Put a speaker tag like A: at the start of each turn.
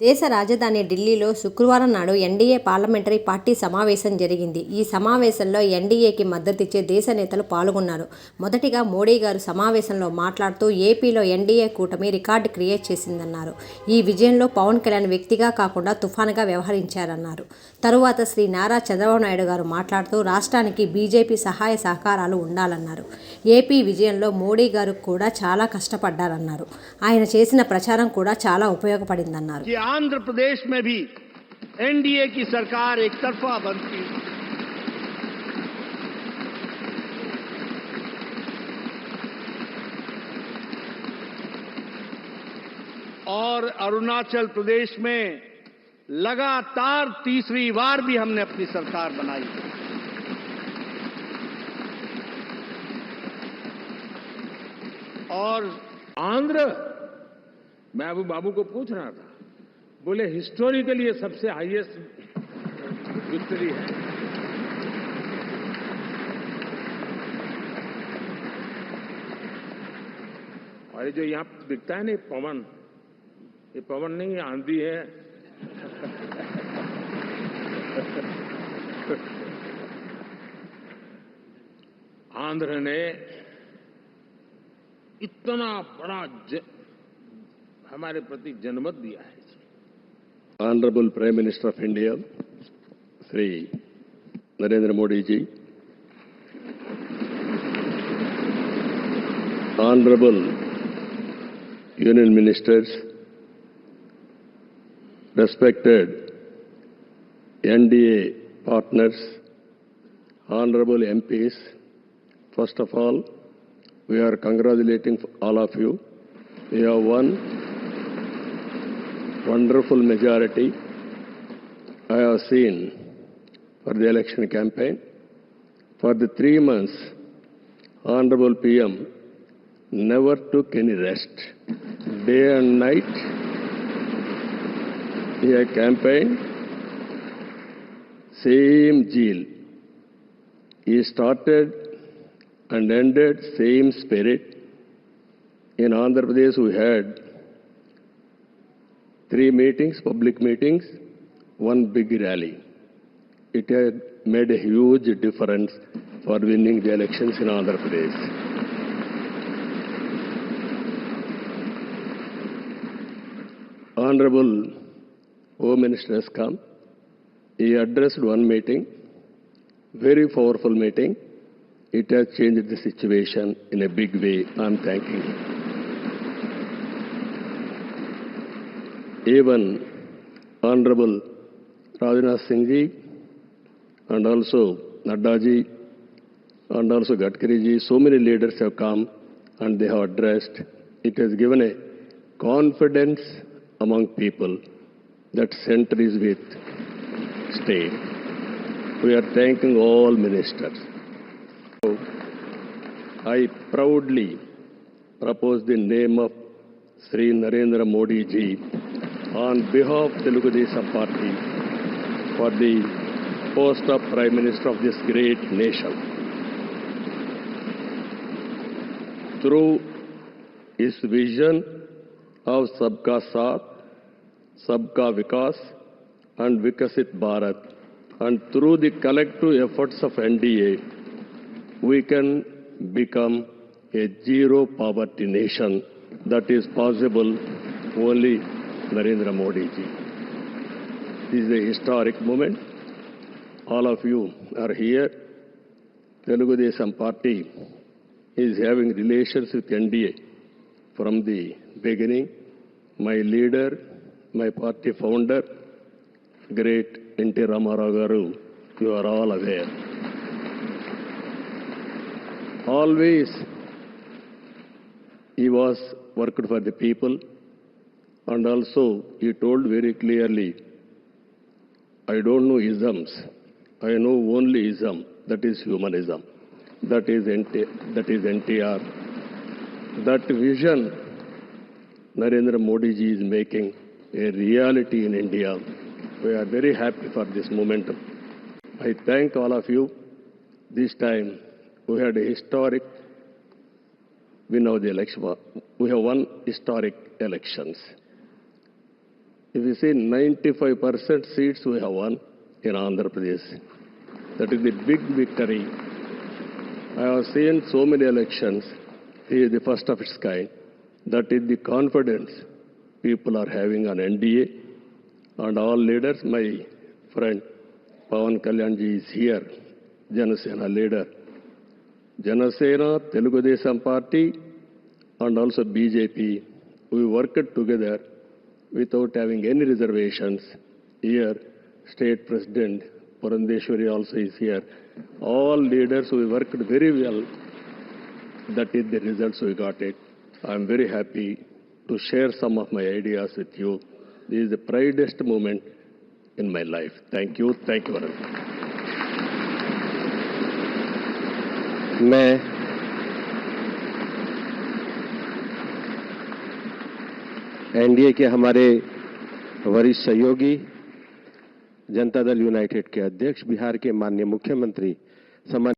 A: దేశ రాజధాని ఢిల్లీలో శుక్రవారం నాడు ఎన్డీఏ పార్లమెంటరీ పార్టీ సమావేశం జరిగింది. ఈ సమావేశంలో ఎన్డీఏకి మద్దతిచ్చే దేశ నేతలు పాల్గొన్నారు. మొదటిగా మోడీ గారు సమావేశంలో మాట్లాడుతూ ఏపీలో ఎన్డీఏ కూటమి రికార్డు క్రియేట్ చేసిందన్నారు. ఈ విజయంలో పవన్ కళ్యాణ్ వ్యక్తిగా కాకుండా తుఫానుగా వ్యవహరించారన్నారు. తరువాత శ్రీ నారా చంద్రబాబు నాయుడు గారు మాట్లాడుతూ రాష్ట్రానికి బీజేపీ సహాయ సహకారాలు ఉండాలన్నారు. ఏపీ విజయంలో మోడీ గారు కూడా చాలా కష్టపడ్డారన్నారు. ఆయన చేసిన ప్రచారం కూడా చాలా ఉపయోగపడిందన్నారు.
B: आंध्र प्रदेश में भी एनडीए की सरकार एक तरफा बनती और अरुणाचल प्रदेश में लगातार तीसरी बार भी हमने अपनी सरकार बनाई। और
C: आंध्र, मैं अभी बाबू को पूछ रहा था, बोले हिस्टोरिकली ये सबसे हाईएस्ट विक्ट्री है। और ये जो यहाँ दिखता है ना पवन, ये पवन नहीं, ये आंधी है। आंध्र ने इतना बड़ा हमारे प्रति जनमत दिया है।
D: Honorable Prime Minister of India, Shri Narendra Modi ji, Honorable Union Ministers, respected NDA partners, Honorable MPs, first of all, we are congratulating all of you. We have won wonderful majority I have seen for the election campaign. For the 3 months, Honorable PM never took any rest. Day and night, he had campaigned, same zeal. He started and ended same spirit. In Andhra Pradesh, we had 3 meetings, public meetings, 1 big rally. It had made a huge difference for winning the elections in Andhra Pradesh. Honorable Home Minister has come. He addressed 1 meeting, very powerful meeting. It has changed the situation in a big way. I am thanking him. Even Honorable Rajnath Singh ji and also Nadda ji and also Gadkari ji, so many leaders have come and they have addressed. It has given a confidence among people that center is with state. We are thanking all ministers. I proudly propose the name of Sri Narendra Modi ji on behalf of Telugu Desam Party for the post of Prime Minister of this great nation. Through his vision of Sabka Saath, Sabka Vikas and Vikasit Bharat, and through the collective efforts of NDA, we can become a zero poverty nation. That is possible only Narendra Modi ji. This is a historic moment. All of you are here. Telugu Desam Party is having relations with NDA from the beginning. My leader, my party founder, great N.T. Ramarao garu, you are all aware. Always he was worked for the people, and also he told very clearly, I don't know isms, I know only ism, that is humanism, that is NTR. That vision Narendra Modi ji is making a reality in India. We are very happy for this momentum. I thank all of you. This time we had a historic win of the election. We have won historic elections. If you see 95% seats we have won in Andhra Pradesh. That is the big victory. I have seen so many elections. He is the first of its kind. That is the confidence people are having on NDA. And all leaders, my friend Pawan Kalyanji is here, Janasena leader. Janasena, Telugu Desam Party, and also BJP, we worked together without having any reservations. Here, State President Purandeshwari also is here. All leaders, we worked very well. That is the results we got it. I am very happy to share some of my ideas with you. This is the proudest moment in my life. Thank you. Thank you very much.
E: मैं NDA के हमारे वरिष्ठ सहयोगी Janata Dal United के अध्यक्ष बिहार के माननीय मुख्यमंत्री सम्मानित